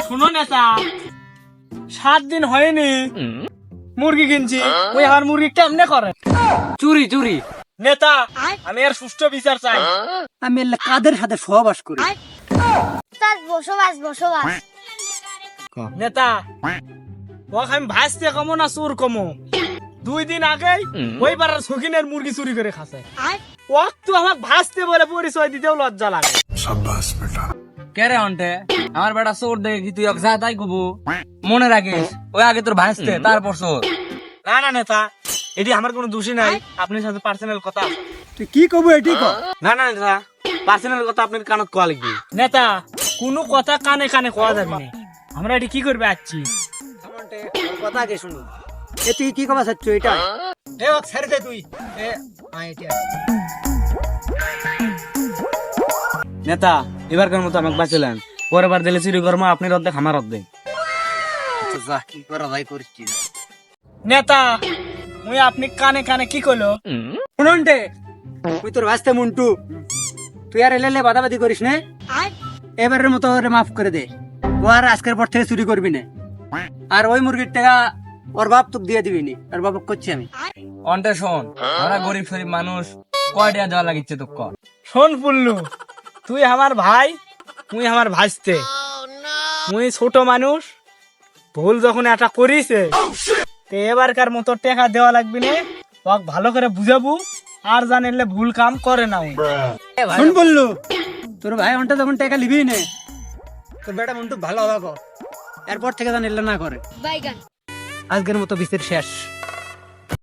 শুনো নেতা, 7 দিন হয়নি মুরগি কিনছি, ওই আমার মুরগি কেমনে করে চুরি চুরি। নেতা? আমি আর সুষ্ঠু বিচার চাই। আমি এলে কাদের সাথে সহবাস করি? তার বসবাস বসবাস নেতা, ওকে আমি ভাসতে কমো না চোর কমো? 2 দিন আগে ওই পাড়ার শৌখিনের মুরগি চুরি করে খাসে। ওক তো আমাকে ভাসতে বলে পরিচয় দিতেও লজ্জা লাগে। কে রে অন্টে? আমার বেটা চোর দেখে কি তুই ওকে যা তাই কবু? মনে রাখিস ওই আগে তোর ভাসতে তারপর চোর। না না নেতা, এটি আমার কোনো দোষী নাই, আপনার সাথে পার্সোনাল কথা আছে। তুই কি কবু এটি ক? না না নেতা, পার্সোনাল কথা আপনার কানত কোয়া লাগবে। নেতা, কোনো কথা কানে কানে কোয়া যাবে না। আমরা এটি কি করবে আসছি? কথা আগে শুনুন। এ তুই কি কবা চাচ্ছ এটা? এ ওক ছেড়ে দে তুই। নেতা, এবারকার মতো আমাকে বাঁচালেন, পরের বার দিলে চুরি করবো, আপনি অর্ধেক আমার অর্ধেক। যা কি করা ভাই করছিস? নেতা, মুই আপনি কানে কানে কি কইলো? শুনন্টে, তুই তোর ভাসতে মন্টু, তুই আর এলে বাদাবাদি করিস না। এবারের মতো ওরে মাফ করে দে। ও আর আজকের পর থেকে চুরি করবি না। আর ওই মুরগির টাকা ওর বাপ তোকে দিয়ে দিবি নি, আর বাবা করছি আমি। অন্টে শোন, আমরা গরিব শরীফ মানুষ, কয় টাকা দেওয়া লাগিচ্ছে তোকে কর। শোন পুল্লু, তুই আমার ভাই, তুই আমার ভাইস্তে। মুই ছোট মানুষ, ভুল যখন এটা করিছে, তে এবারকার মতো টাকা দেওয়া লাগবে না। ওক ভালো করে বুঝাবো, আর জানিলে ভুল কাম করে না। শুন বললু, তোর ভাই অন্টে যখন টাকা লিবি নে, তোর বেটা মন্টু ভালো হবে কর। এরপর থেকে জানিলে না করে। বাইগান আজকের মতো বিচার শেষ।